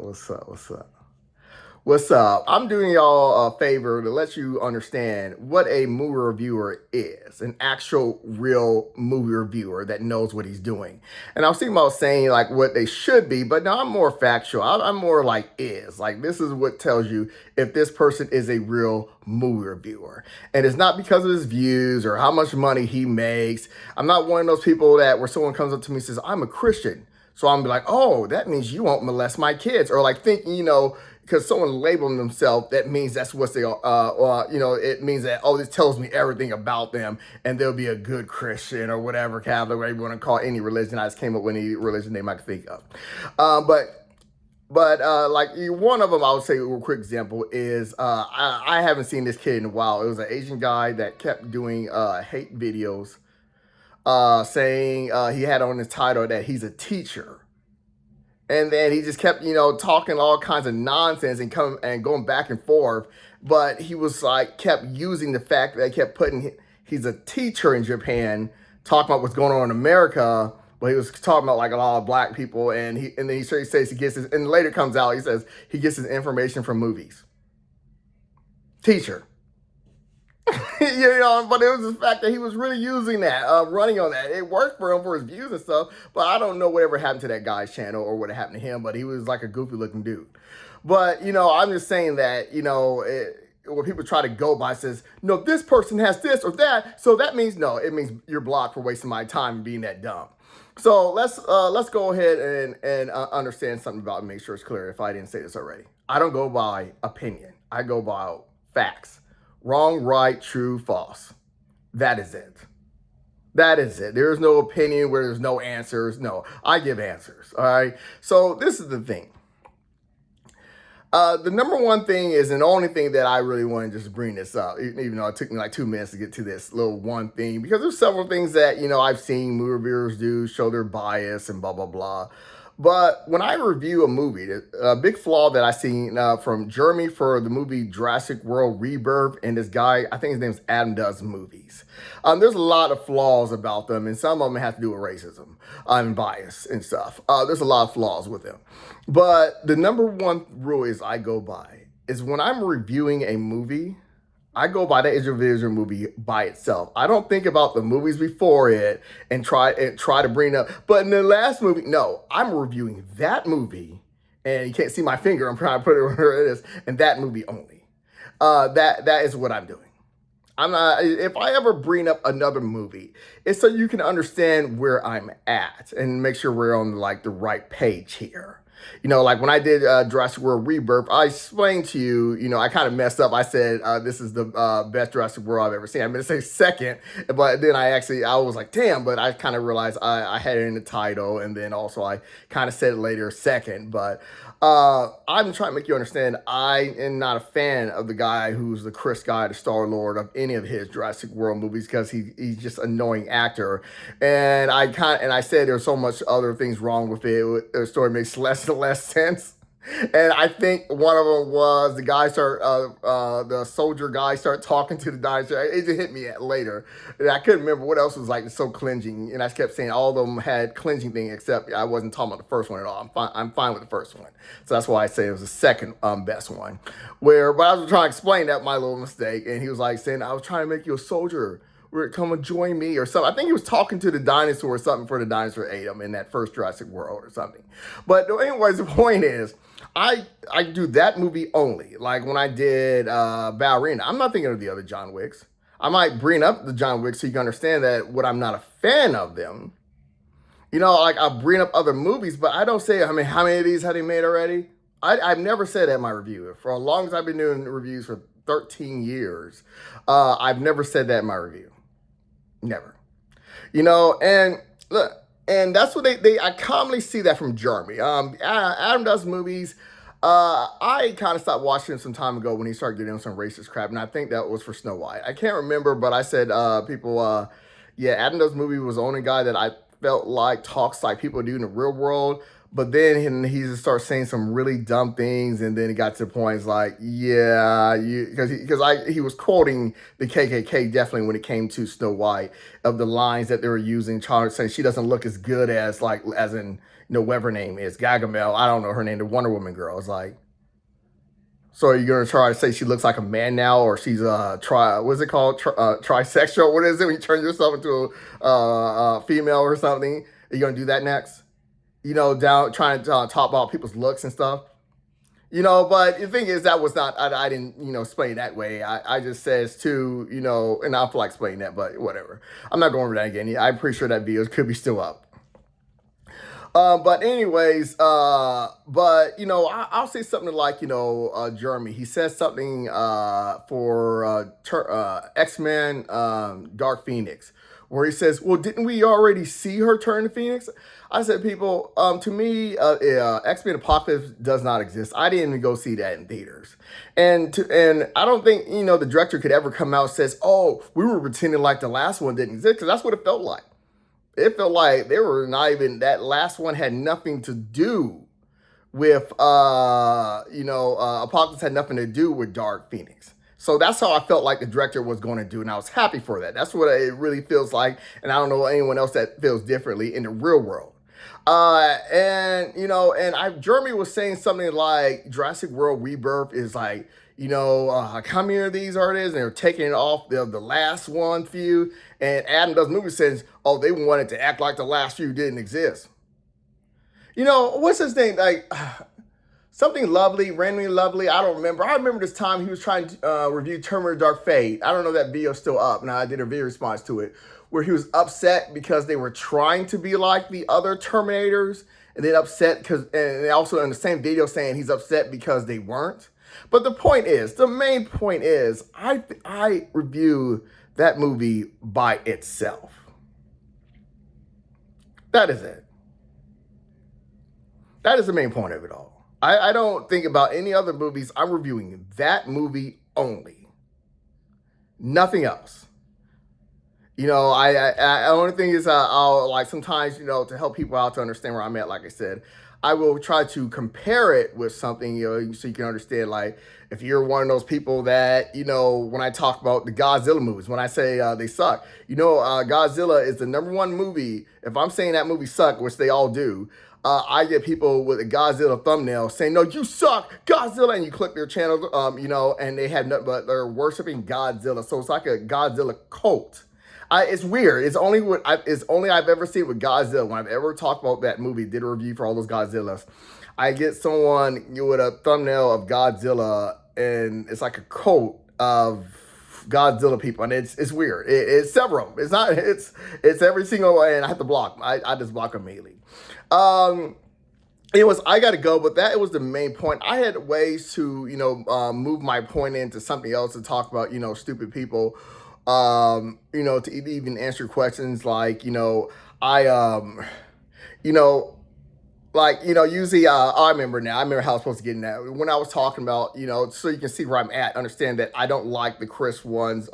What's up? What's up? What's up? I'm doing y'all a favor to let you understand what a movie reviewer is, an actual real movie reviewer that knows what he's doing. And I was thinking about saying like what they should be, but no, I'm more factual. I'm more like is. Like this is what tells you if this person is a real movie reviewer. And it's not because of his views or how much money he makes. I'm not one of those people that where someone comes up to me and says, I'm a Christian. So I'm like, oh, that means you won't molest my kids. Or like thinking, because someone labeled themselves, that means that's what they are. It means that, oh, this tells me everything about them and they'll be a good Christian or whatever, Catholic, whatever you want to call any religion. I just came up with any religion they might think of. Like one of them, I would say a quick example is I haven't seen this kid in a while. It was an Asian guy that kept doing hate videos saying he had on his title that he's a teacher. And then he just kept, talking all kinds of nonsense and going back and forth. But he was like, kept using the fact that he kept putting, he's a teacher in Japan, talking about what's going on in America. But he was talking about like a lot of black people, and then he says he gets his, and later comes out he says he gets his information from movies. Teacher. But it was the fact that he was really using that, running on that. It worked for him for his views and stuff, but I don't know whatever happened to that guy's channel or what happened to him, but he was like a goofy looking dude. But, I'm just saying that, when people try to go by says, no, this person has this or that, so that means no, it means you're blocked for wasting my time and being that dumb. So let's go ahead and understand something about it, make sure it's clear if I didn't say this already. I don't go by opinion. I go by facts. Wrong, right, true, false. That is it. That is it. There's no opinion where there's no answers. No, I give answers. All right. So this is the thing. The number one thing is, and the only thing that I really want to just bring this up, even though it took me like 2 minutes to get to this little one thing, because there's several things that, I've seen movie reviewers do, show their bias and blah, blah, blah. But when I review a movie, a big flaw that I seen from Jeremy for the movie Jurassic World Rebirth and this guy, I think his name's Adam Does Movies. There's a lot of flaws about them, and some of them have to do with racism and bias and stuff. There's a lot of flaws with them. But the number one rule is I go by is when I'm reviewing a movie, I go by the individual movie by itself. I don't think about the movies before it and try to bring up. But in the last movie, no, I'm reviewing that movie, and you can't see my finger. I'm trying to put it where it is, and that movie only. That is what I'm doing. I'm not. If I ever bring up another movie, it's so you can understand where I'm at and make sure we're on like the right page here. Like when I did Jurassic World Rebirth, I explained to you, I kind of messed up. I said this is the best Jurassic World I've ever seen. I'm going to say second, but then I was like, damn, but I kind of realized I had it in the title, and then also I kind of said it later second. But I'm trying to make you understand I am not a fan of the guy who's the Chris guy, the Star-Lord of any of his Jurassic World movies, because he's just an annoying actor. And I said there's so much other things wrong with it. The story makes less and less sense. And I think one of them was the soldier guy start talking to the dinosaur. It just hit me later. And I couldn't remember what else was like so cringing. And I kept saying all of them had cringing thing, except I wasn't talking about the first one at all. I'm fine with the first one. So that's why I say it was the second best one. But I was trying to explain that my little mistake. And he was like saying, I was trying to make you a soldier. Come and join me or something. I think he was talking to the dinosaur or something for the dinosaur ate him in that first Jurassic World or something. But anyways, the point is, I do that movie only. Like when I did Ballerina, I'm not thinking of the other John Wicks. I might bring up the John Wicks so you can understand that what I'm not a fan of them. Like I'll bring up other movies, but I don't say, how many of these have they made already? I've never said that in my review. For as long as I've been doing reviews for 13 years, I've never said that in my review. Never. And look, and that's what I commonly see that from Jeremy. Adam Does Movies. I kind of stopped watching him some time ago when he started getting some racist crap, and I think that was for Snow White. I can't remember, but I said Adam Does Movie was the only guy that I felt like talks like people do in the real world. But then he just started saying some really dumb things, and then he got to the point, it's like, yeah, because he was quoting the KKK definitely when it came to Snow White, of the lines that they were using, saying she doesn't look as good as whatever her name is, Gagamel. I don't know her name, the Wonder Woman girl. It's like, so are you gonna try to say she looks like a man now, or she's what's it called, trisexual? What is it when you turn yourself into a female or something? Are you gonna do that next? Down trying to talk about people's looks and stuff. But the thing is, that was not, I didn't, explain that way. I just says to, and I feel like explaining that, but whatever. I'm not going over that again. I'm pretty sure that video could be still up. But anyways, I'll say something like, Jeremy. He says something for X-Men Dark Phoenix, where he says, "Well, didn't we already see her turn to Phoenix?" I said, "People, to me, X-Men Apocalypse does not exist. I didn't even go see that in theaters, and I don't think the director could ever come out and says, 'Oh, we were pretending like the last one didn't exist,' because that's what it felt like." It felt like they were not even, that last one had nothing to do with Apocalypse had nothing to do with Dark Phoenix. So that's how I felt like the director was going to do, and I was happy for that. That's what it really feels like, and I don't know anyone else that feels differently in the real world. Jeremy was saying something like Jurassic World Rebirth is like, how many of these are this? And they're taking it off the last one few. And Adam Does Movie says, oh, they wanted to act like the last few didn't exist. What's his name? Like, something lovely, randomly lovely. I don't remember. I remember this time he was trying to review Terminator Dark Fate. I don't know if that video's still up. Now, I did a video response to it where he was upset because they were trying to be like the other Terminators, and then upset and also in the same video saying he's upset because they weren't. But the main point is, I review that movie by itself. That is it. That is the main point of it all. I don't think about any other movies. I'm reviewing that movie only. Nothing else. I only thing is I'll like sometimes, to help people out to understand where I'm at, like I said, I will try to compare it with something, so you can understand, like, if you're one of those people that, when I talk about the Godzilla movies, when I say they suck, Godzilla is the #1 movie. If I'm saying that movie suck, which they all do, I get people with a Godzilla thumbnail saying, no, you suck, Godzilla, and you click their channel, and they have nothing but they're worshiping Godzilla. So it's like a Godzilla cult. It's weird. It's only I've ever seen with Godzilla. When I've ever talked about that movie, did a review for all those Godzillas, I get someone with a thumbnail of Godzilla, and it's like a cult of Godzilla people, and it's weird. It's several. It's not. It's every single way, and I have to block. I just block them immediately. Anyways, I got to go, but that was the main point. I had ways to move my point into something else to talk about stupid people. To even answer questions like, usually, I remember now. I remember how I was supposed to get in that. When I was talking about, so you can see where I'm at, understand that I don't like the Chris one's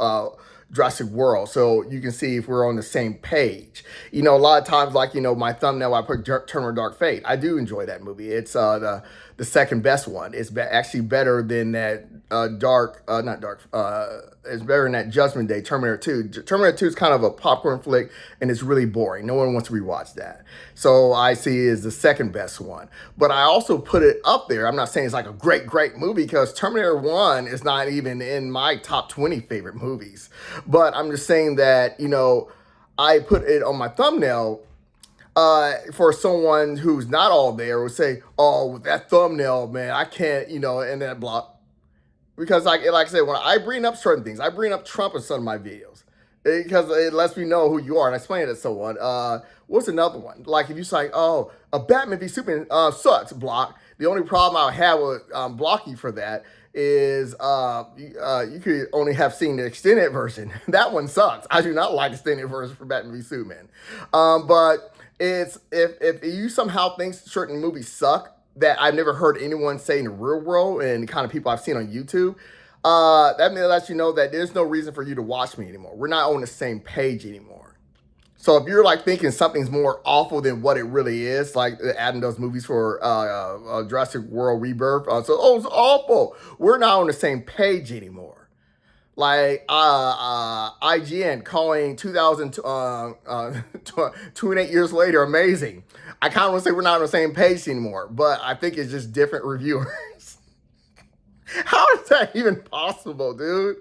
Jurassic World. So you can see if we're on the same page. A lot of times, like, my thumbnail, I put Terminator Dark Fate. I do enjoy that movie. It's the second best one. It's actually better than that it's better than that Judgment Day, Terminator 2. Terminator 2 is kind of a popcorn flick, and it's really boring. No one wants to rewatch that. So I see it as the second best one. But I also put it up there. I'm not saying it's like a great, great movie, because Terminator 1 is not even in my top 20 favorite movies. But I'm just saying that, I put it on my thumbnail for someone who's not all there would say, oh, with that thumbnail, man, I can't, and then block. Because like I said, when I bring up certain things, I bring up Trump in some of my videos because it lets me know who you are, and I explain it to someone. What's another one? Like if you say, oh, a Batman v Superman sucks, block. The only problem I have with blocking for that is you could only have seen the extended version. That one sucks. I do not like the extended version for Batman v Superman. But it's if you somehow think certain movies suck that I've never heard anyone say in the real world, and the kind of people I've seen on YouTube, that lets you know that there's no reason for you to watch me anymore. We're not on the same page anymore. So if you're like thinking something's more awful than what it really is, like Adam Does Movies for Jurassic World Rebirth, it's awful. We're not on the same page anymore. Like IGN calling 28 years later amazing. I kind of want to say we're not on the same page anymore, but I think it's just different reviewers. How is that even possible, dude?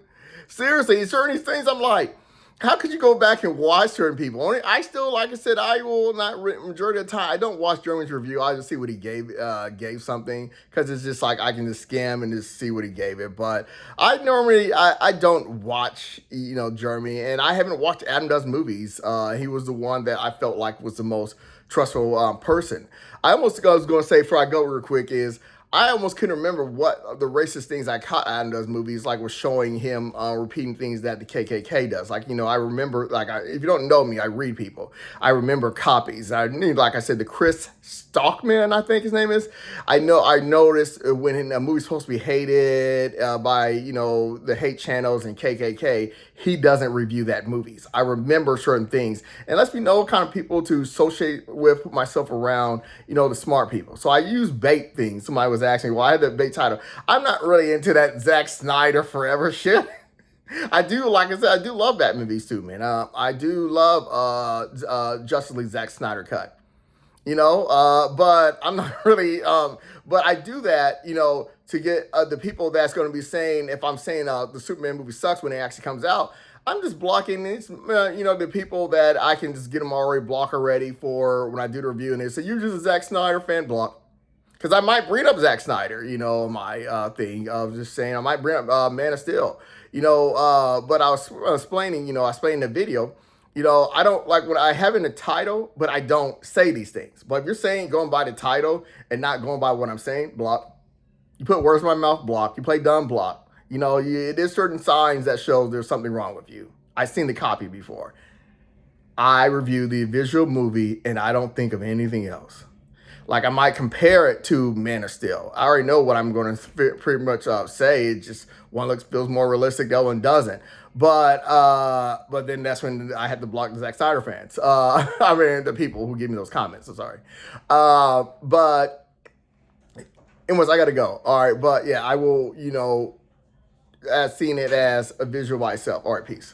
Seriously, certain things I'm like, how could you go back and watch certain people? Only I still, like I said, I will not majority of the time. I don't watch German's review. I just see what he gave something because it's just like I can just skim and just see what he gave it. But I don't watch Germany, and I haven't watched Adam Does Movies. He was the one that I felt like was the most trustful person. I almost was going to say before I go real quick is I almost couldn't remember what the racist things I caught out in those movies, like was showing him repeating things that the KKK does. Like, I remember, like, if you don't know me, I read people. I remember copies. I knew, like I said, the Chris Stockman, I think his name is. I noticed when a movie's supposed to be hated by, the hate channels and KKK, he doesn't review that movies. I remember certain things. And lets me know what kind of people to associate with, put myself around, the smart people. So I use bait things. Somebody was asking me, well, I had the bait title. I'm not really into that Zack Snyder forever shit. I do, like I said, I do love Batman movies too, man. I do love Justice League Zack Snyder cut. But I'm not really, but I do that, to get the people that's going to be saying, if I'm saying the Superman movie sucks when it actually comes out, I'm just blocking these, the people that I can just get them already blocked already for when I do the review, and they say, you're just a Zack Snyder fan, block. Because I might bring up Zack Snyder, my thing of just saying, I might bring up Man of Steel, but I was explaining, I explained in the video, I don't like when I have in the title, but I don't say these things. But if you're saying going by the title and not going by what I'm saying, block. You put words in my mouth, block. You play dumb, block. There's certain signs that show there's something wrong with you. I've seen the copy before. I review the visual movie and I don't think of anything else. Like I might compare it to Man of Steel. I already know what I'm going to pretty much say. It just one feels more realistic, the other one doesn't. But then that's when I had to block the Zack Snyder fans. I mean the people who give me those comments. I'm sorry. But anyways, I got to go. All right, but yeah, I will. As seeing it as a visual by itself. All right, peace.